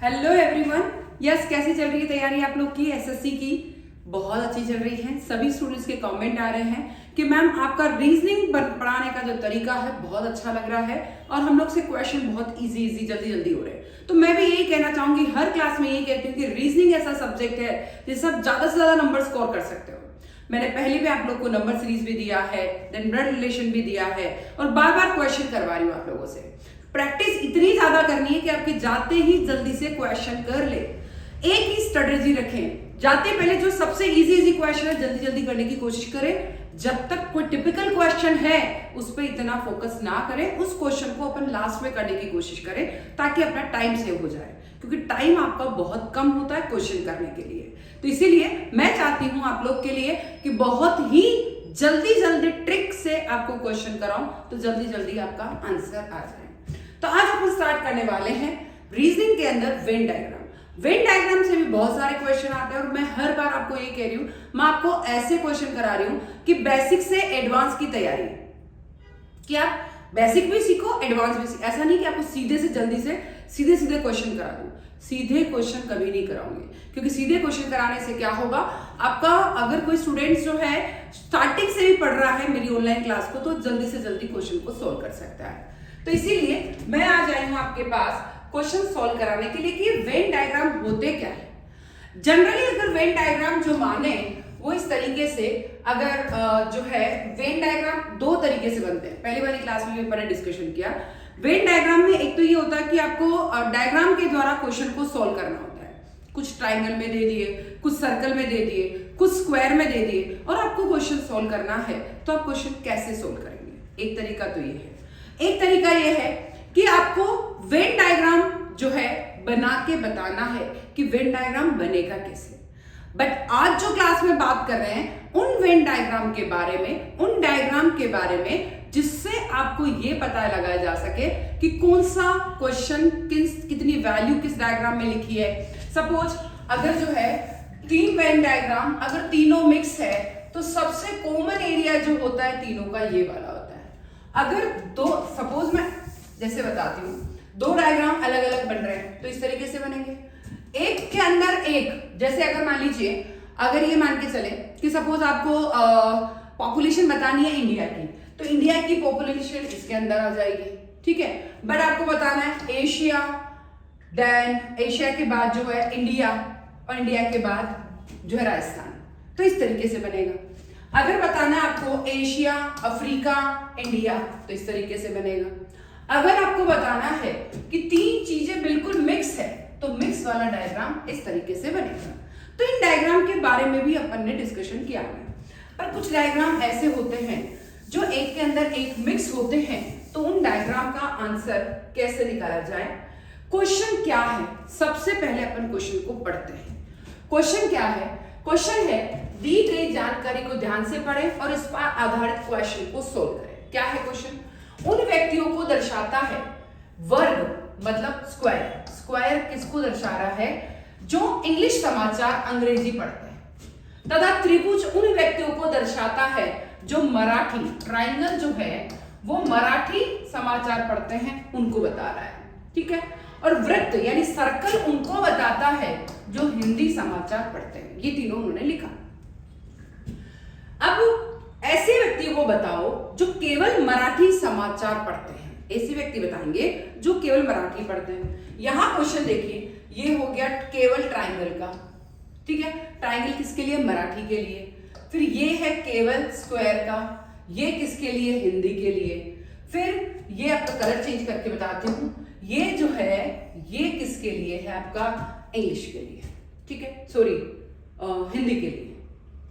Hello everyone. Yes, कैसी चल रही है तैयारी आप लोग की एसएससी की? बहुत अच्छी चल रही है। सभी स्टूडेंट्स के कमेंट आ रहे हैं कि मैम आपका रीजनिंग पढ़ाने का जो तरीका है बहुत अच्छा लग रहा है और हम लोग से क्वेश्चन बहुत इजी जल्दी जल्दी हो रहे हैं। तो मैं भी यही कहना चाहूंगी, हर क्लास में यही कहती हूँ कि रीजनिंग ऐसा सब्जेक्ट है जिससे आप ज्यादा से ज्यादा नंबर स्कोर कर सकते हो। मैंने पहले भी आप लोग को नंबर सीरीज भी दिया है, देन ब्लड रिलेशन भी दिया है और बार बार क्वेश्चन करवा रही हूँ आप लोगों से। प्रैक्टिस इतनी ज्यादा करनी है कि आपके जाते ही जल्दी से क्वेश्चन कर ले। एक ही स्ट्रेटेजी रखें, जाते पहले जो सबसे इजी क्वेश्चन है जल्दी जल्दी करने की कोशिश करें। जब तक कोई टिपिकल क्वेश्चन है उस पर इतना फोकस ना करें, उस क्वेश्चन को अपन लास्ट में करने की कोशिश करें ताकि अपना टाइम सेव हो जाए, क्योंकि टाइम आपका बहुत कम होता है क्वेश्चन करने के लिए। तो इसीलिए मैं चाहती हूं आप लोग के लिए कि बहुत ही जल्दी जल्दी ट्रिक से आपको क्वेश्चन कराऊं तो जल्दी जल्दी आपका आंसर आ जाए। तो आज अपन स्टार्ट करने वाले हैं रीजनिंग के अंदर वेन डायग्राम। वेन डायग्राम से भी बहुत सारे क्वेश्चन आते हैं और मैं हर बार आपको ये कह रही हूं, मैं आपको ऐसे क्वेश्चन करा रही हूं कि बेसिक से एडवांस की तैयारी, कि आप बेसिक भी सीखो एडवांस भी सीखो। ऐसा नहीं कि आपको सीधे से जल्दी से सीधे सीधे क्वेश्चन करा दूं। सीधे क्वेश्चन कभी नहीं कराऊंगी, क्योंकि सीधे क्वेश्चन कराने से क्या होगा, आपका अगर कोई स्टूडेंट जो है स्टार्टिंग से भी पढ़ रहा है मेरी ऑनलाइन क्लास को, तो जल्दी से जल्दी क्वेश्चन को सोल्व कर सकता है। तो इसीलिए मैं आज आई हूं आपके पास क्वेश्चन सॉल्व कराने के लिए कि वेन डायग्राम होते क्या है। जनरली अगर वेन डायग्राम जो माने वो इस तरीके से, अगर जो है वेन डायग्राम दो तरीके से बनते हैं। पहली वाली क्लास में भी मैंने डिस्कशन किया। वेन डायग्राम में एक तो ये होता है कि आपको डायग्राम के द्वारा क्वेश्चन को सॉल्व करना होता है। कुछ ट्राइंगल में दे दिए, कुछ सर्कल में दे दिए, कुछ स्क्वायर में दे दिए और आपको क्वेश्चन सॉल्व करना है, तो आप क्वेश्चन कैसे सॉल्व करेंगे। एक तरीका तो ये है। एक तरीका यह है कि आपको वेन डायग्राम जो है बना के बताना है कि वेन डायग्राम बनेगा कैसे। बट आज जो क्लास में बात कर रहे हैं उन वेन डायग्राम के बारे में, उन डायग्राम के बारे में जिससे आपको यह पता लगाया जा सके कि कौन सा क्वेश्चन कितनी वैल्यू किस डायग्राम में लिखी है। सपोज अगर जो है तीन वेन डायग्राम, अगर तीनों मिक्स है तो सबसे कॉमन एरिया जो होता है तीनों का ये वाला होता है। अगर दो, सपोज मैं जैसे बताती हूँ, दो डायग्राम अलग अलग बन रहे हैं तो इस तरीके से बनेंगे, एक के अंदर एक। जैसे अगर मान लीजिए, अगर ये मान के चले कि सपोज आपको पॉपुलेशन बतानी है इंडिया की, तो इंडिया की पॉपुलेशन इसके अंदर आ जाएगी, ठीक है। बट आपको बताना है एशिया, देन एशिया के बाद जो है इंडिया और इंडिया के बाद जो है राजस्थान, तो इस तरीके से बनेगा। अगर बताना है आपको एशिया, अफ्रीका, इंडिया, तो इस तरीके से बनेगा। अगर आपको बताना है कि तीन चीजें बिल्कुल मिक्स है तो मिक्स वाला डायग्राम इस तरीके से बनेगा। तो इन डायग्राम के बारे में भी अपन ने डिस्कशन किया है। पर कुछ डायग्राम ऐसे होते हैं जो एक के अंदर एक मिक्स होते हैं, तो उन डायग्राम का आंसर कैसे निकाला जाए, क्वेश्चन क्या है, सबसे पहले अपन क्वेश्चन को पढ़ते हैं। क्वेश्चन क्या है? क्वेश्चन है दी गई जानकारी को ध्यान से पढ़ें और इस पर आधारित क्वेश्चन को सोल्व करें। क्या है क्वेश्चन? उन व्यक्तियों को दर्शाता है, वर्ग मतलब स्क्वायर, स्क्वायर किसको दर्शा रहा है, जो इंग्लिश समाचार अंग्रेजी पढ़ते हैं, तथा त्रिभुज उन व्यक्तियों को दर्शाता है जो मराठी, ट्राइंगल जो है वो मराठी समाचार पढ़ते हैं, उनको बता रहा है, ठीक है। और वृत्त यानी सर्कल उनको बताता है जो हिंदी समाचार पढ़ते हैं। ये तीनों उन्होंने लिखा। अब ऐसे व्यक्ति को बताओ जो केवल मराठी समाचार पढ़ते हैं। ऐसे व्यक्ति बताएंगे जो केवल मराठी पढ़ते हैं। यहां क्वेश्चन देखिए, ये हो गया केवल ट्राइंगल का, ठीक है। ट्राइंगल किसके लिए? मराठी के लिए। फिर ये है केवल स्क्वायर का, ये किसके लिए? हिंदी के लिए। फिर ये आपका कलर चेंज करके बताती हूं, ये जो है ये किसके लिए है? आपका इंग्लिश के लिए, ठीक है, सॉरी हिंदी के लिए,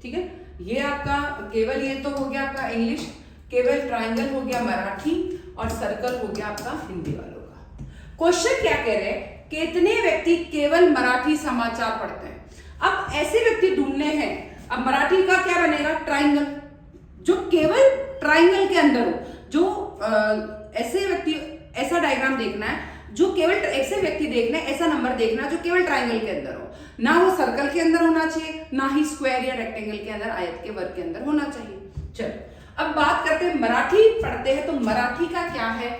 ठीक है। ये आपका केवल, ये तो हो गया आपका इंग्लिश, केवल ट्राइंगल हो गया मराठी और सर्कल हो गया आपका हिंदी वालों का। क्वेश्चन क्या कह रहे हैं? कितने व्यक्ति केवल मराठी समाचार पढ़ते हैं? अब ऐसे व्यक्ति ढूंढने हैं। अब मराठी का क्या बनेगा? ट्राइंगल, जो केवल ट्राइंगल के अंदर हो, जो ऐसे व्यक्ति, ऐसा डायग्राम देखना है जो केवल, ऐसे व्यक्ति देखना है, ऐसा नंबर देखना जो केवल ट्राइंगल के अंदर हो, ना वो सर्कल के अंदर होना चाहिए, ना ही स्क्वायर या रेक्टेंगल के अंदर, आयत के वर्ग के अंदर होना चाहिए। चलो अब बात करते हैं, मराठी पढ़ते हैं तो मराठी का क्या है?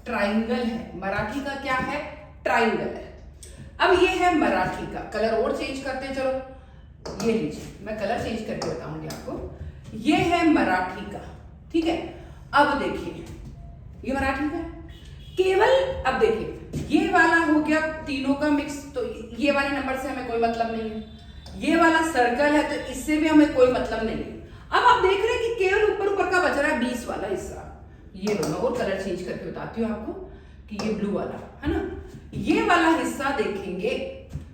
ट्राइंगल है। मराठी का क्या है? ट्राइंगल है। अब ये है मराठी का, कलर और चेंज करते हैं, चलो ये लीजिए, मैं कलर चेंज करके बताऊंगी आपको। ये है मराठी का, ठीक है। अब देखिए ये मराठी का केवल, अब देखिए ये वाला हो गया तीनों का मिक्स, तो ये वाले नंबर से हमें कोई मतलब नहीं है। ये वाला सर्कल है तो इससे भी हमें कोई मतलब नहीं है। अब आप देख रहे हैं कि केवल ऊपर ऊपर का बच रहा है 20 वाला हिस्सा। ये लो, मैं और कलर चेंज करके बताती हूँ आपको कि ये ब्लू वाला है ना, ये वाला हिस्सा देखेंगे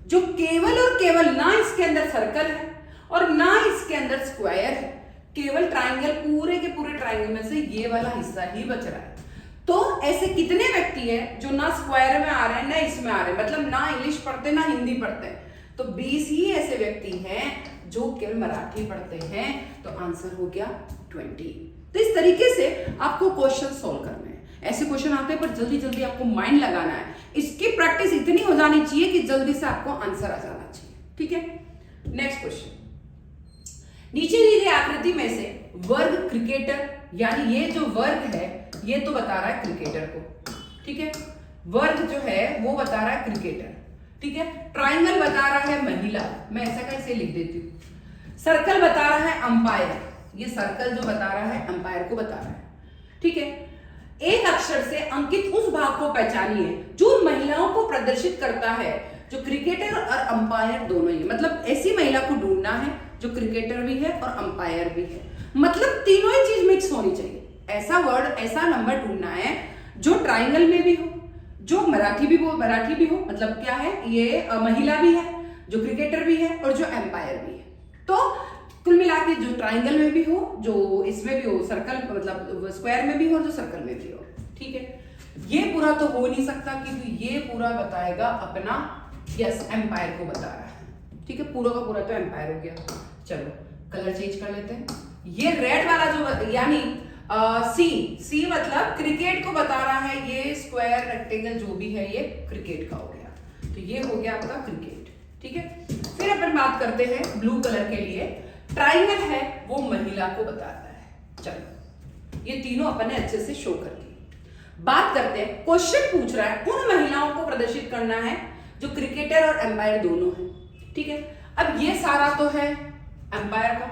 जो केवल और केवल ना इसके अंदर सर्कल है और ना इसके अंदर स्क्वायर है, केवल ट्राइंगल, पूरे के पूरे ट्राइंगल में से ये वाला हिस्सा ही बच रहा है। तो ऐसे कितने व्यक्ति हैं जो ना स्क्वायर में आ रहे हैं ना इसमें आ रहे हैं, मतलब ना इंग्लिश पढ़ते ना हिंदी पढ़ते हैं, तो 20 ही ऐसे व्यक्ति हैं जो केवल मराठी पढ़ते हैं, तो आंसर हो गया 20। तो इस तरीके से आपको क्वेश्चन सोल्व करने हैं। ऐसे क्वेश्चन आते हैं पर जल्दी जल्दी आपको माइंड लगाना है, इसकी प्रैक्टिस इतनी हो जानी चाहिए कि जल्दी से आपको आंसर आ जाना चाहिए, ठीक है। नेक्स्ट क्वेश्चन, नीचे दी गई आकृति में से वर्ग क्रिकेटर, यानी ये जो वर्ग है ये तो बता रहा है क्रिकेटर को, ठीक है। वर्ग जो है वो बता रहा है क्रिकेटर, ठीक है। ट्राइंगल बता रहा है महिला, मैं ऐसा कैसे लिख देती हूँ। सर्कल बता रहा है अंपायर, ये सर्कल जो बता रहा है अंपायर को बता रहा है, ठीक है। एक अक्षर से अंकित उस भाग को पहचानिए जो महिलाओं को प्रदर्शित करता है जो क्रिकेटर और अंपायर दोनों ही, मतलब ऐसी महिला को ढूंढना है जो क्रिकेटर भी है और अंपायर भी है, मतलब तीनों ही चीज मिक्स होनी चाहिए। ऐसा वर्ड, ऐसा नंबर ढूंढना है जो ट्राइंगल में भी हो, जो मराठी भी हो, मतलब क्या है, ये महिला भी है, जो क्रिकेटर भी है और जो एम्पायर भी है। तो कुल मिला के जो ट्राइंगल में भी हो, जो इसमें भी हो, सर्कल मतलब स्क्वायर में भी हो, जो सर्कल में भी हो, ठीक है। ये पूरा तो हो नहीं सकता क्योंकि ये पूरा बताएगा अपना, यस, एम्पायर को बता रहा है, ठीक है। पूरा का पूरा तो एम्पायर हो गया। चलो कलर चेंज कर लेते हैं। ये रेड वाला जो, यानी सी मतलब क्रिकेट को बता रहा है, ये स्क्वायर रेक्टेंगल जो भी है ये क्रिकेट का हो गया, तो ये हो गया आपका क्रिकेट, ठीक है। फिर अपन बात करते हैं ब्लू कलर के लिए, ट्राइंगल है वो महिला को बताता है। चलो ये तीनों अपन ने अच्छे से शो कर दी। बात करते हैं, क्वेश्चन पूछ रहा है उन महिलाओं को प्रदर्शित करना है जो क्रिकेटर और एम्पायर दोनों है, ठीक है। अब ये सारा तो है एम्पायर का,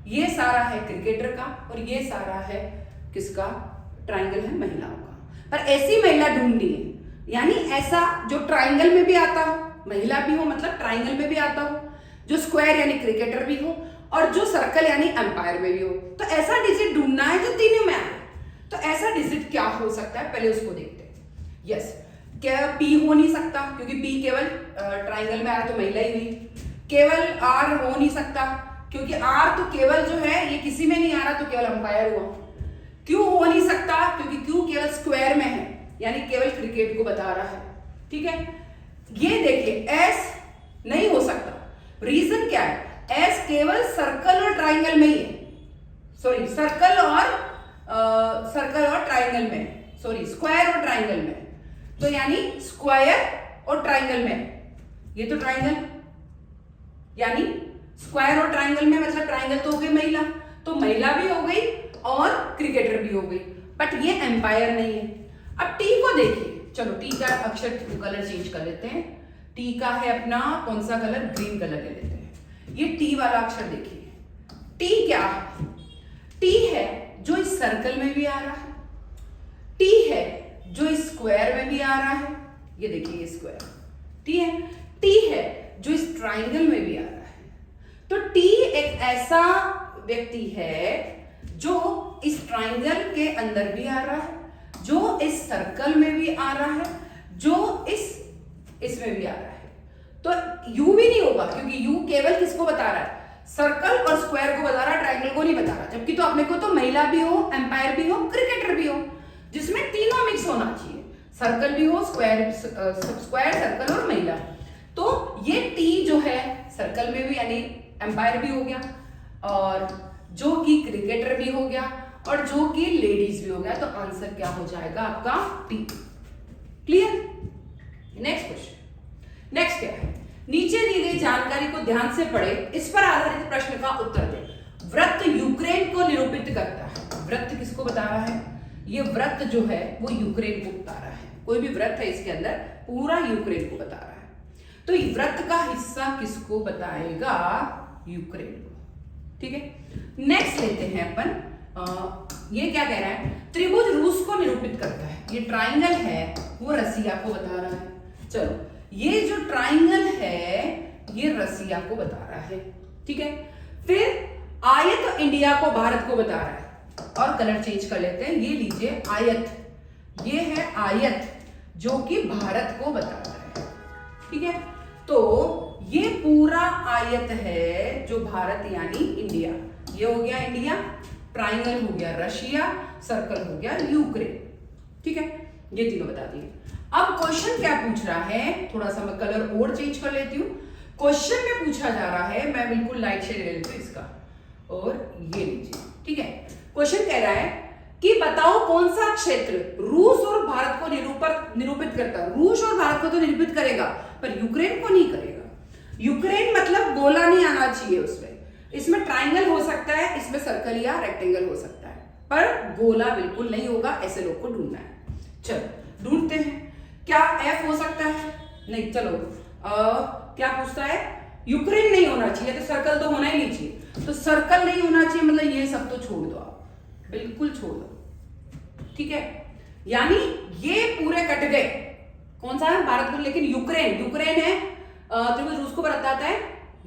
ये सारा है क्रिकेटर का और ये सारा है किसका, ट्राइंगल है महिलाओं का। पर ऐसी महिला ढूंढनी है, यानी ऐसा जो ट्राइंगल में भी आता हो, महिला भी हो मतलब ट्राइंगल में भी आता हो, जो स्क्वायर यानी क्रिकेटर भी हो और जो सर्कल यानी एम्पायर में भी हो। तो ऐसा डिजिट ढूंढना है जो तीनों में आए। तो ऐसा डिजिट क्या हो सकता है, पहले उसको देखते हैं। यस, क्या पी हो नहीं सकता क्योंकि पी केवल ट्राइंगल में आया तो महिला ही हुई। केवल आर हो नहीं सकता क्योंकि आर तो केवल जो है ये किसी में नहीं आ रहा तो केवल अंपायर हुआ। क्यू हो नहीं सकता क्योंकि क्यू केवल स्क्वायर में है यानी केवल क्रिकेट को बता रहा है, ठीक है। ये देखिए एस नहीं हो सकता, रीजन क्या है, एस केवल सर्कल और ट्राइंगल में ही है, सॉरी सर्कल और ट्राइंगल में, सॉरी स्क्वायर और ट्राइंगल में, तो यानी स्क्वायर और ट्राइंगल में, ये तो ट्राइंगल यानी स्क्वायर और ट्राइंगल में, मतलब ट्राइंगल तो हो गई महिला, तो महिला भी हो गई और क्रिकेटर भी हो गई, बट ये एम्पायर नहीं है। अब टी को देखिए, चलो टी का अक्षर कलर चेंज कर लेते हैं। टी का है अपना कौन सा कलर, ग्रीन कलर ले लेते हैं। ये टी वाला अक्षर देखिए, टी क्या है, टी है जो इस सर्कल में भी आ रहा है, टी है जो इस स्क्वायर में भी आ रहा है, ये देखिए ये स्क्वायर टी है, टी है जो इस ट्राइंगल में भी आ रहा है। तो टी एक ऐसा व्यक्ति है जो इस ट्राइंगल के अंदर भी आ रहा है, जो इस सर्कल में भी आ रहा है, जो इसमें भी आ रहा है। तो यू भी नहीं होगा क्योंकि यू केवल किसको बता रहा है, सर्कल और स्क्वायर को बता रहा है, ट्राइंगल को नहीं बता रहा। जबकि तो अपने को तो महिला भी हो, एम्पायर भी हो, क्रिकेटर भी हो, जिसमें तीनों मिक्स होना चाहिए, सर्कल भी हो, स्क्वायर सर्कल और महिला। तो ये टी जो है सर्कल में भी यानी एम्पायर भी हो गया और जो कि क्रिकेटर भी हो गया और जो कि लेडीज भी हो गया। तो आंसर क्या हो जाएगा आपका T. Clear? Next question, next क्या है, नीचे दी गई जानकारी को ध्यान से पढ़े, इस पर आधारित प्रश्न का उत्तर दें। वृत्त यूक्रेन को निरूपित करता है। वृत्त किसको बता रहा है, ये वृत्त जो है वो यूक्रेन को बता रहा है। कोई भी वृत्त है इसके अंदर पूरा यूक्रेन को बता रहा है। तो वृत्त का हिस्सा किसको बताएगा? यूक्रेन को। ठीक है, नेक्स्ट लेते हैं अपन। ये क्या कह रहा है? त्रिभुज रूस को निरूपित करता है। ये ट्राइंगल है वो रसिया को बता रहा है। चलो, ये जो ट्राइंगल है ये रसिया को बता रहा है। ठीक है, फिर आयत इंडिया को, भारत को बता रहा है। और कलर चेंज कर लेते हैं, ये लीजिए आयत, ये है आयत जो कि भारत को बता रहा है। ठीक है, तो ये पूरा आयत है जो भारत यानी इंडिया, ये हो गया इंडिया, ट्राइंगल हो गया रशिया, सर्कल हो गया यूक्रेन। ठीक है, ये तीनों बता दिए। अब क्वेश्चन क्या पूछ रहा है, थोड़ा सा मैं कलर और चेंज कर लेती हूँ। क्वेश्चन में पूछा जा रहा है, मैं बिल्कुल लाइट शेड ले लेती हूँ इसका, और ये लीजिए। ठीक है, क्वेश्चन कह रहा है कि बताओ कौन सा क्षेत्र रूस और भारत को निरूपित करता है। रूस और भारत को तो निरूपित करेगा पर यूक्रेन को नहीं करेगा। यूक्रेन मतलब गोला नहीं आना चाहिए उसमें, इसमें ट्राइंगल हो सकता है, इसमें सर्कल या रेक्टेंगल हो सकता है, पर गोला बिल्कुल नहीं होगा। ऐसे लोग को ढूंढना है। चलो ढूंढते हैं, क्या एफ हो सकता है? नहीं, चलो क्या पूछता है? यूक्रेन नहीं होना चाहिए, तो सर्कल तो होना ही नहीं चाहिए। तो सर्कल नहीं होना चाहिए मतलब ये सब तो छोड़ दो, आप बिल्कुल छोड़ दो। ठीक है, यानी ये पूरे कट गए। कौन सा है? भारत को, लेकिन यूक्रेन है, त्रिभुज रूस को बताता है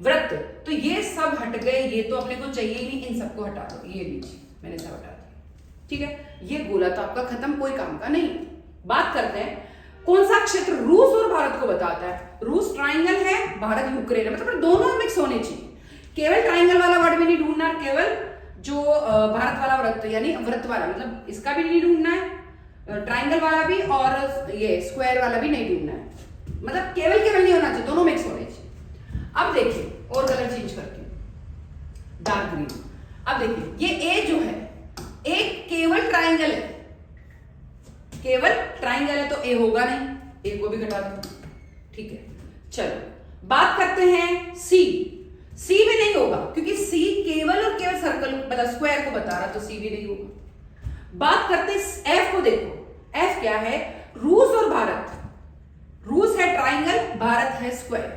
वृत्त, तो ये सब हट गए, ये तो अपने को चाहिए ही नहीं, इन सबको हटा दो। ये लीजिए, मैंने सब हटा दिया। ठीक है, ये गोला तो आपका खत्म, कोई काम का नहीं। बात करते हैं कौन सा क्षेत्र रूस और भारत को बताता है। रूस ट्राइंगल है, भारत यूक्रेन है, मतलब दोनों मिक्स होने चाहिए। केवल ट्राइंगल वाला वर्ड भी नहीं ढूंढना, केवल जो भारत वाला वृत्त यानी वृत्त वाला, मतलब इसका भी नहीं ढूंढना है, ट्राइंगल वाला भी और ये स्क्वायर वाला भी नहीं ढूंढना है, मतलब केवल नहीं होना चाहिए, दोनों मिक्स होने चाहिए। अब देखिए और कलर चेंज करके डार्क ग्रीन। अब देखिए ये ए जो है, एक केवल ट्राइंगल है, केवल ट्राइंगल है तो ए होगा नहीं, ए को भी घटा दो। ठीक है, चलो बात करते हैं सी। सी भी नहीं होगा क्योंकि सी केवल और केवल सर्कल मतलब स्क्वायर को बता रहा, तो सी भी नहीं होगा। बात करते हैं एफ को। देखो एफ क्या है? रूस और भारत। रूस है ट्राइंगल, भारत है स्क्वायर,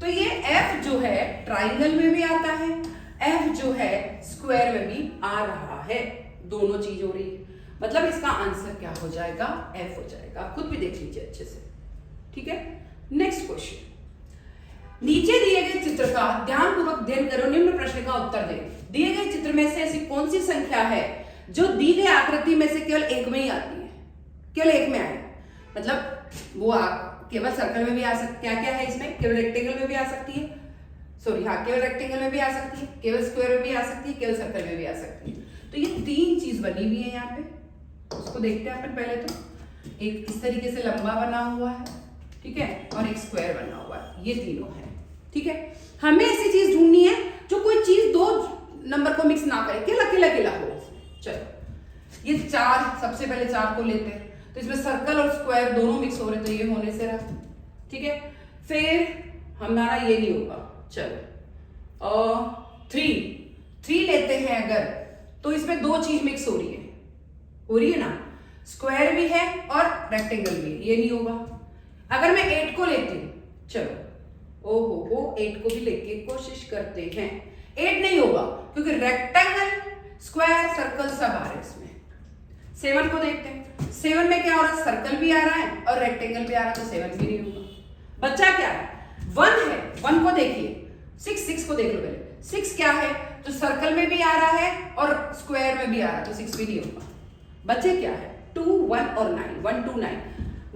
तो ये एफ जो है ट्राइंगल में भी आता है, एफ जो है स्क्वायर में भी आ रहा है, दोनों चीज हो रही है। मतलब इसका आंसर क्या हो जाएगा? एफ हो जाएगा। आप खुद भी देख लीजिए अच्छे से। ठीक है, नेक्स्ट क्वेश्चन। नीचे दिए गए चित्र का ध्यानपूर्वक अध्ययन करो, निम्न प्रश्न का उत्तर दें। दिए गए चित्र में से ऐसी कौन सी संख्या है जो दी गई आकृति में से केवल एक में ही आती है? केवल एक में आए, मतलब वो केवल सर्कल में भी आ सकती, क्या क्या है इसमें? केवल रेक्टेंगल में भी आ सकती है, सॉरी हाँ, केवल रेक्टेंगल में भी आ सकती है, केवल स्क्वायर में भी आ सकती है, केवल सर्कल में भी आ सकती है। तो ये तीन चीज बनी हुई है यहाँ पे, उसको देखते हैं अपन। पहले तो एक इस तरीके से लंबा बना हुआ है, ठीक है, और एक स्क्वायर बना हुआ है, ये तीनों है। ठीक है, हमें ऐसी चीज ढूंढनी है जो कोई चीज दो नंबर को मिक्स ना करे, केवल अकेला अकेला हो। चलो ये चार, सबसे पहले चार को लेते हैं, तो इसमें सर्कल और स्क्वायर दोनों मिक्स हो रहे, तो ये होने से रहा। ठीक है, फिर हमारा ये नहीं होगा। चलो थ्री लेते हैं अगर, तो इसमें दो चीज मिक्स हो रही है ना, स्क्वायर भी है और रेक्टेंगल भी है, ये नहीं होगा। अगर मैं 8 को लेती हूं, चलो ओहो 8 को भी लेके कोशिश करते हैं, 8 नहीं होगा क्योंकि रेक्टेंगल स्क्वायर सर्कल सब आ रहे हैं इसमें। 7 को देखते हैं, 7 में क्या हो रहा है? सर्कल भी आ रहा है और रेक्टेंगल भी आ रहा है, तो 7 भी नहीं होगा। बच्चा क्या है? 1 है, 1 को देखिए। 6 को देख लो पहले, 6 क्या है? तो सर्कल में भी आ रहा है और स्क्वायर में भी आ रहा है, तो 6 भी नहीं होगा। बच्चे क्या है? 2, 1 और 9, 1, 2, 9।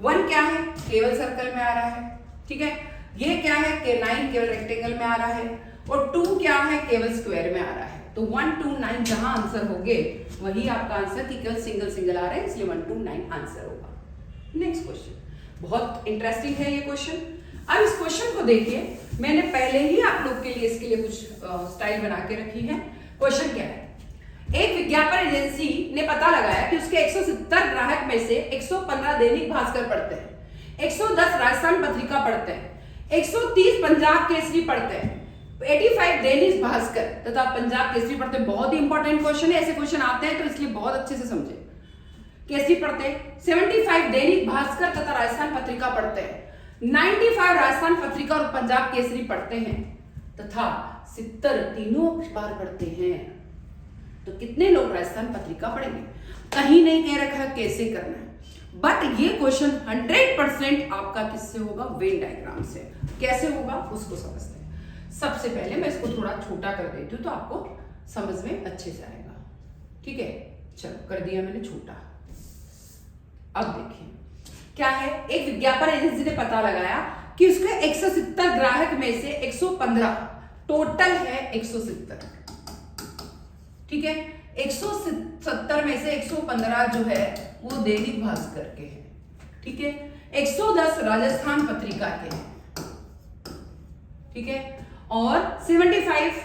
1 क्या है? केवल सर्कल में आ रहा है, ठीक है। ये क्या है? के 9 केवल रेक्टेंगल में आ रहा है, और 2 क्या है? केवल स्क्वायर में आ रहा है। तो 1, 2, 9 जहां आंसर होंगे वही आपका आंसर, कि केवल सिंगल आ रहा है, इसलिए 1, 2, 9 आंसर होगा। नेक्स्ट क्वेश्चन, बहुत इंटरेस्टिंग है ये क्वेश्चन। अब इस क्वेश्चन को देखिए, मैंने पहले ही आप लोग के लिए इसके लिए कुछ स्टाइल बना के रखी है। क्वेश्चन क्या है? एक विज्ञापन एजेंसी ने पता लगाया कि उसके 170 ग्राहक में से 115 दैनिक भास्कर पढ़ते हैं, 110 राजस्थान पत्रिका पढ़ते हैं, 130 पंजाब केसरी पढ़ते हैं, 85 दैनिक भास्कर तथा पंजाब केसरी पढ़ते हैं। बहुत ही इंपॉर्टेंट क्वेश्चन है, ऐसे क्वेश्चन आते हैं तो इसलिए बहुत अच्छे से समझे। केसरी पढ़ते हैं, 75 दैनिक भास्कर तथा राजस्थान पत्रिका पढ़ते हैं, 95 राजस्थान पत्रिका और पंजाब केसरी पढ़ते हैं तथा 70 तीनों अखबार पढ़ते हैं, तो कितने लोग राजस्थान पत्रिका पढ़ेंगे? कहीं नहीं कह रखा कैसे करना है, बट ये क्वेश्चन 100% आपका किससे होगा? वेन डायग्राम से। कैसे होगा उसको समझते हैं। सबसे पहले मैं इसको थोड़ा छोटा कर देती हूँ तो आपको समझ में अच्छे से आएगा। ठीक है, चलो कर दिया मैंने छोटा। अब देखिए क्या है, एक विज्ञापन एजेंसी ने पता लगाया कि उसके 170 ग्राहक में से 115, टोटल है 170, ठीक है, 170 में से 115 जो है वो दैनिक भास्कर के हैं, ठीक है, 110 राजस्थान पत्रिका के हैं, ठीक है, और 85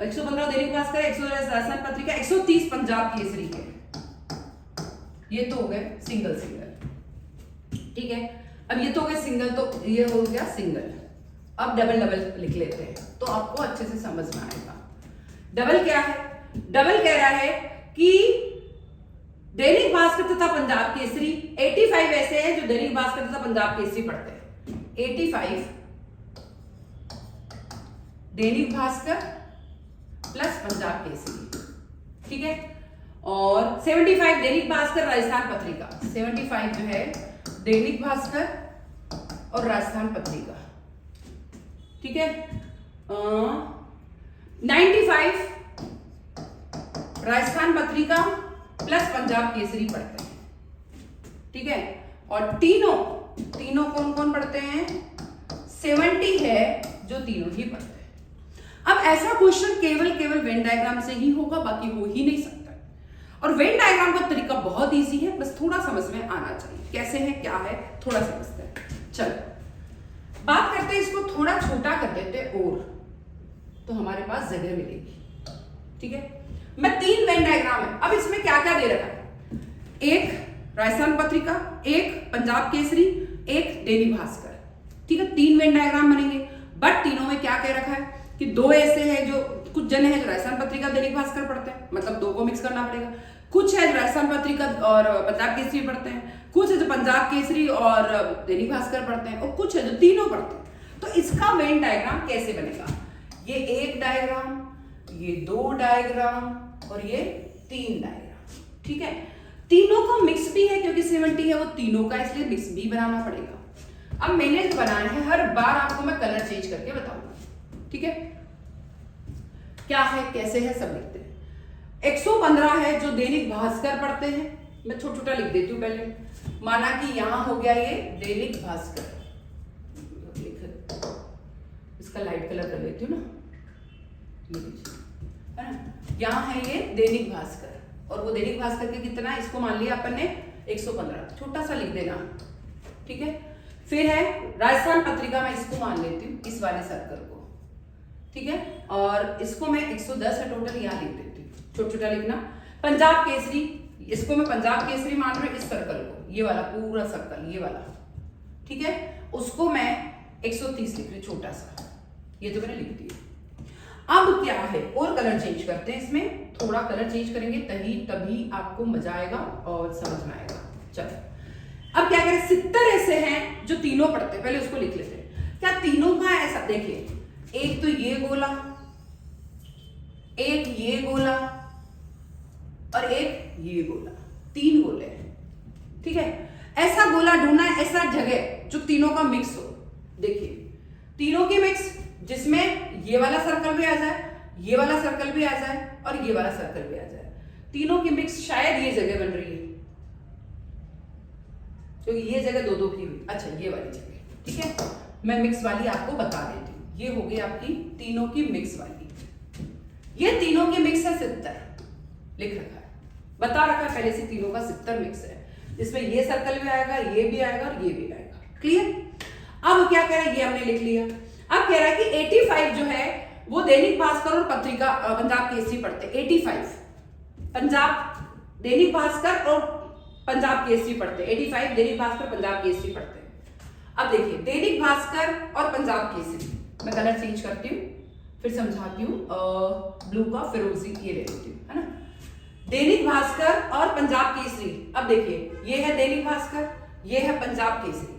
115 दैनिक भास्कर, 110 राजस्थान पत्रिका, 130 पंजाब केसरी के। ये तो हो गए सिंगल, ठीक है। अब ये तो हो गए सिंगल, तो ये हो गया सिंगल। अब डबल लिख लेते हैं तो आपको अच्छे से समझ में आएगा। डबल क्या है? डबल कह रहा है कि दैनिक भास्कर तथा पंजाब केसरी 85 ऐसे हैं जो दैनिक भास्कर तथा पंजाब केसरी पढ़ते हैं। 85 दैनिक भास्कर प्लस पंजाब केसरी, ठीक है, और 75 दैनिक भास्कर राजस्थान पत्रिका, 75 जो है दैनिक भास्कर और राजस्थान पत्रिका, ठीक है, 95 राजस्थान पत्रिका प्लस पंजाब केसरी पढ़ते हैं, ठीक है, और तीनों कौन कौन पढ़ते हैं? 70 है जो तीनों ही पढ़ते हैं। अब ऐसा क्वेश्चन केवल वेन डायग्राम से ही होगा, बाकी हो ही नहीं सकता। और वेन डायग्राम का तरीका बहुत इजी है, बस थोड़ा समझ में आना चाहिए। कैसे है, क्या है, थोड़ा समझते हैं। चलो बात करते हैं, इसको थोड़ा छोटा कर देते हैं और तो हमारे पास जगह मिलेगी, ठीक है। मैं 3 वेन डायग्राम है। अब इसमें क्या क्या दे रखा है? एक राजस्थान पत्रिका, एक पंजाब केसरी, एक दैनिक भास्कर, ठीक है, 3 वेन डायग्राम बनेंगे। बट तीनों में क्या कह रखा है कि 2 ऐसे हैं जो कुछ जन है जो राजस्थान पत्रिका दैनिक भास्कर पढ़ते हैं, मतलब 2 को मिक्स करना पड़ेगा। कुछ है जो राजस्थान पत्रिका और पंजाब केसरी पढ़ते हैं, कुछ है जो पंजाब केसरी और दैनिक भास्कर पढ़ते हैं, और कुछ है जो तीनों पढ़ते हैं। तो इसका वेन डायग्राम कैसे बनेगा? ये 1 डायग्राम, ये 2 डायग्राम और ये 3 डायग्राम, ठीक है। तीनों का मिक्स भी है क्योंकि 70 है वो तीनों का, इसलिए मिक्स भी बनाना पड़ेगा। अब मैंने जो बनाया है हर बार आपको मैं कलर चेंज करके बताऊंगा, ठीक है। क्या है, कैसे है, सब लिखते हैं। 115 है जो दैनिक भास्कर पढ़ते हैं, मैं छोटा छोटा लिख देती हूँ पहले। माना कि यहां हो गया ये दैनिक भास्कर, इसका लाइट कलर कर लेती हूँ ना, है ना। यहाँ है ये दैनिक भास्कर, और वो दैनिक भास्कर के कितना है, इसको मान लिया अपन ने 115, छोटा सा लिख देना, ठीक है। फिर है राजस्थान पत्रिका, मैं इसको मान लेती हूँ, इस वाले सर्कल को, ठीक है, और इसको मैं 110 है टोटल, यहाँ लिख देती हूँ, छोटा छोटा लिखना। पंजाब केसरी, इसको मैं पंजाब केसरी मान रही हूँ, इस सर्कल को, ये वाला पूरा सर्कल, ये वाला, ठीक है, उसको मैं 130 लिख रही हूँ, छोटा सा, ये तो मैंने लिख दिया। अब क्या है, और कलर चेंज करते हैं, इसमें थोड़ा कलर चेंज करेंगे तभी आपको मजा आएगा और समझ में आएगा। चलो अब क्या करें, 70 ऐसे हैं जो तीनों पढ़ते हैं, पहले उसको लिख लेते हैं। क्या तीनों का ऐसा, देखिए, एक तो ये गोला, एक ये गोला और एक ये गोला, 3 गोले हैं, ठीक है। ऐसा गोला ढूंढना है, ऐसा जगह जो तीनों का मिक्स हो। देखिए तीनों की मिक्स, जिसमें ये वाला सर्कल भी आ जाए, ये वाला सर्कल भी आ जाए और ये वाला सर्कल भी आ जाए, तीनों की मिक्स। शायद ये जगह बन रही है क्योंकि ये जगह 2-2 की हुई। अच्छा, ये वाली जगह, ठीक है, मैं मिक्स वाली आपको बता देती हूँ। ये हो गई आपकी तीनों की मिक्स वाली, ये तीनों की मिक्स है 70, लिख रखा है, बता रखा है पहले से, तीनों का 70 मिक्स है, जिसमें ये सर्कल भी आएगा, ये भी आएगा और ये भी आएगा। क्लियर? अब क्या कह रहा है, ये हमने लिख लिया। अब कह रहा है कि 85 जो है वो दैनिक भास्कर और पत्रिका पंजाब केसरी पढ़ते हैं। 85 पंजाब दैनिक भास्कर और पंजाब केसरी पढ़ते हैं, 85 दैनिक भास्कर पंजाब केसरी पढ़ते हैं। अब देखिए दैनिक भास्कर और पंजाब केसरी, मैं कलर चेंज करती हूँ, फिर समझाती हूँ, ब्लू का फिरोजी ये ले लेती हूँ, है ना। दैनिक भास्कर और पंजाब केसरी, अब देखिए ये है दैनिक भास्कर, ये है पंजाब केसरी।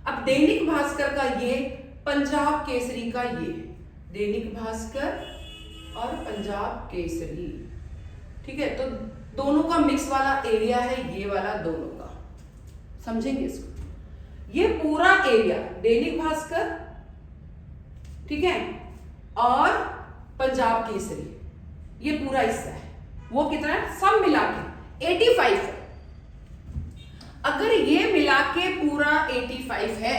अब दैनिक भास्कर का ये, पंजाब केसरी का ये, दैनिक भास्कर और पंजाब केसरी, ठीक है। तो दोनों का मिक्स वाला एरिया है ये वाला दोनों का, समझेंगे इसको। ये पूरा एरिया दैनिक भास्कर, ठीक है, और पंजाब केसरी, ये पूरा हिस्सा है, वो कितना है, सब मिला के 85 है। अगर ये मिला के पूरा 85 है,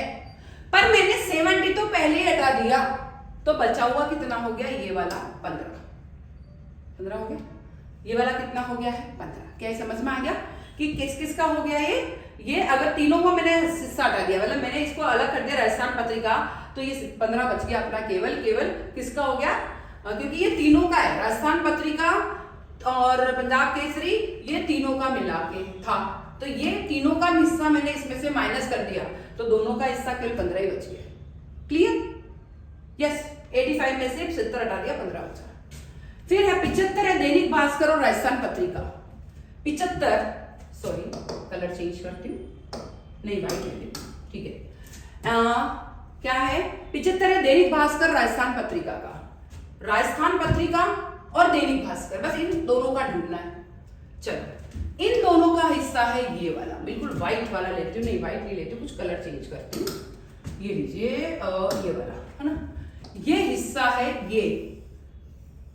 पर मैंने 70 तो पहले ही हटा दिया, तो बचा हुआ कितना हो गया, ये वाला 15 हो गया। ये वाला कितना हो गया है, 15। क्या समझ में आ गया कि किस किस का हो गया ये अगर तीनों को मैंने हिस्सा हटा दिया, मतलब मैंने इसको अलग कर दिया राजस्थान पत्रिका, तो ये 15 बच गया अपना। केवल किसका हो गया, क्योंकि ये तीनों का है, राजस्थान पत्रिका और पंजाब केसरी, ये तीनों का मिला के था, तो ये तीनों का हिस्सा मैंने इसमें से माइनस कर दिया, तो दोनों का हिस्सा केवल 15 ही बच गया। क्लियर? यस, 85 में से 70 हटा दिया, 15 बचा। फिर है 75 है दैनिक भास्कर और Rajasthan Patrika. 75, sorry colour change करती हूँ, नहीं वाइट ले, ठीक है। क्या है, 75 है दैनिक भास्कर राजस्थान पत्रिका का, राजस्थान पत्रिका और दैनिक भास्कर, बस इन दोनों का ढूंढना है। चलो, इन दोनों का हिस्सा है ये वाला, बिल्कुल व्हाइट वाला लेती हूँ, नहीं व्हाइट नहीं लेती हूँ, कुछ कलर चेंज करती हूँ। ये लीजिए, ये वाला है ना, ये हिस्सा है, ये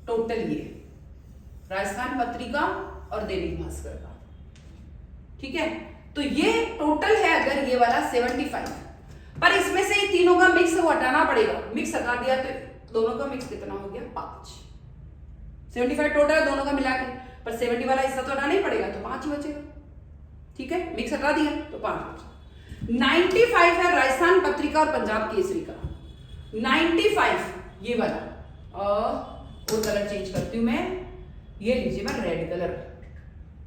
टोटल ये राजस्थान पत्रिका और दैनिक भास्कर का, ठीक है। तो ये टोटल है अगर ये वाला 75, पर इसमें से ये तीनों का मिक्स हटाना पड़ेगा, मिक्स हटा दिया तो दोनों का मिक्स कितना हो गया, 5। 75 टोटल है दोनों का मिला के, पर 70 वाला हिस्सा तो हटाना ही पड़ेगा, तो 5 ही बचेगा, ठीक है। मिक्स हटा दिया तो 5। 95 है राजस्थान पत्रिका और पंजाब केसरी का, 95 ये वाला, और कलर चेंज करती हूँ मैं, ये लीजिए मैं रेड कलर,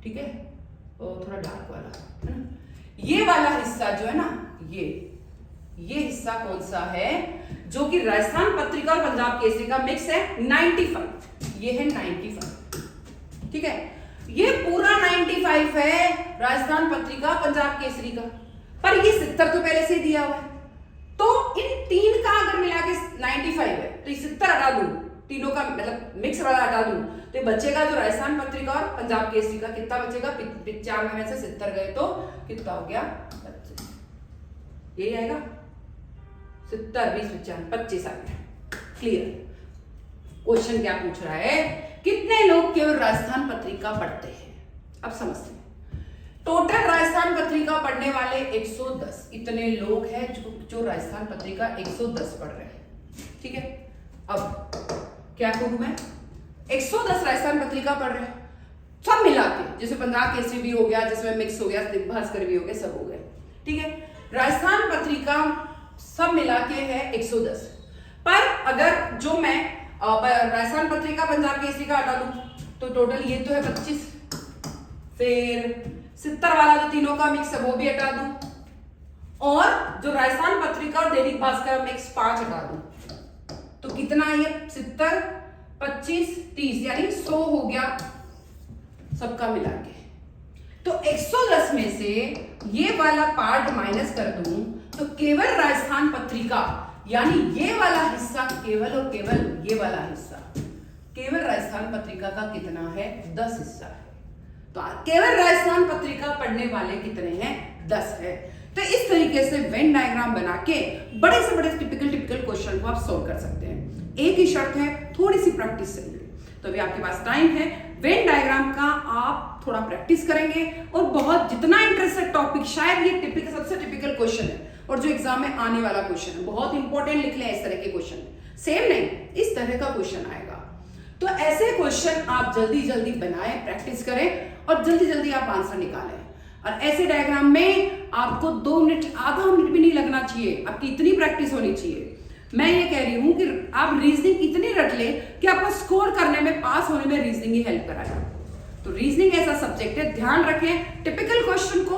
ठीक है, और थोड़ा डार्क वाला है ना। ये वाला हिस्सा जो है ना, ये हिस्सा कौन सा है, जो कि राजस्थान पत्रिका और पंजाब केसरी का मिक्स है, 95, ये है 95, ठीक है। ये पूरा 95 है राजस्थान पत्रिका पंजाब केसरी का, पर ये 70 तो पहले से दिया हुआ है, तो इन तीन का अगर मिला के 95 है, तो ये 70 हटा दूं, तीनों का मतलब मिक्स वाला हटा दूं, तो बचेगा जो राजस्थान पत्रिका और पंजाब केसरी का, कितना बचेगा, 95 में से 70 गए तो कितना हो गया, 25, यही आएगा, 70 20 95 25 आ गया। क्लियर? क्वेश्चन क्या पूछ रहा है, कितने लोग केवल राजस्थान पत्रिका पढ़ते हैं। अब समझते हैं, टोटल राजस्थान पत्रिका पढ़ने वाले 110, इतने लोग हैं जो राजस्थान पत्रिका 110 पढ़ रहे हैं, ठीक है। अब क्या करूं मैं, 110 राजस्थान पत्रिका पढ़ रहे हैं सब मिला के, जैसे पंजाब केसरी भी हो गया, जिसमें मिक्स हो गया, भास्कर भी हो गया, सब हो गए, ठीक है। राजस्थान पत्रिका सब मिला के है 110, पर अगर जो मैं राजस्थान पत्रिका पंजाब केसरी का हटा दूं, तो टोटल ये तो है 25, फिर 70 वाला जो तीनों का मिक्स है वो भी हटा दूं, और जो राजस्थान पत्रिका और दैनिक भास्कर मिक्स 5 हटा दूं, तो कितना है ये, 70 25 30, यानी 100 हो गया सबका मिला के। तो 110 में से ये वाला पार्ट माइनस कर दूं, तो केवल राजस्थान पत्रिका, यानी ये वाला हिस्सा केवल और केवल ये वाला हिस्सा, केवल राजस्थान पत्रिका का कितना है, 10 हिस्सा है। तो केवल राजस्थान पत्रिका पढ़ने वाले कितने हैं, 10 है। तो इस तरीके से वेन डायग्राम बना के बड़े से बड़े टिपिकल क्वेश्चन को आप सोल्व कर सकते हैं। एक ही शर्त है, थोड़ी सी प्रैक्टिस चाहिए। तो अभी आपके पास टाइम है, वेन डायग्राम का आप थोड़ा प्रैक्टिस करेंगे, और बहुत जितना इंटरेस्टेड टॉपिक, शायद ये सबसे टिपिकल क्वेश्चन है और जो एग्जाम में आने वाला क्वेश्चन है, बहुत इंपॉर्टेंट लिख लें इस तरह के क्वेश्चन, सेम नहीं इस तरह का क्वेश्चन आएगा। तो ऐसे क्वेश्चन आप जल्दी जल्दी बनाएं, प्रैक्टिस करें और जल्दी जल्दी आप आंसर निकालें। और ऐसे डायग्राम में आपको 2 मिनट, आधा मिनट भी नहीं लगना चाहिए, आपकी इतनी प्रैक्टिस होनी चाहिए। मैं ये कह रही हूं कि आप रीजनिंग इतनी रट लें कि आपको स्कोर करने में, पास होने में रीजनिंग ही हेल्प कराएगा। तो रीजनिंग ऐसा सब्जेक्ट है, ध्यान रखें, टिपिकल क्वेश्चन को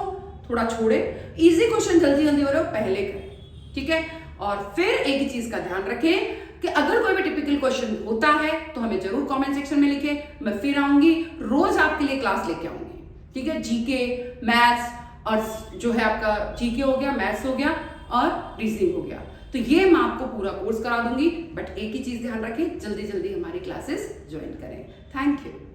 थोड़ा छोड़ें, इजी क्वेश्चन जल्दी जल्दी हो रहे हो पहले करें, ठीक है। और फिर एक ही चीज का ध्यान रखें कि अगर कोई भी टिपिकल क्वेश्चन होता है तो हमें जरूर कमेंट सेक्शन में लिखें, मैं फिर आऊंगी, रोज आपके लिए क्लास लेके आऊंगी, ठीक है। जीके, मैथ्स और जो है आपका जीके हो गया, मैथ्स हो गया और रीजनिंग हो गया। तो ये मैं आपको पूरा कोर्स करा दूंगी, बट एक ही चीज ध्यान रखें, जल्दी जल्दी हमारी क्लासेस ज्वाइन करें। Thank you.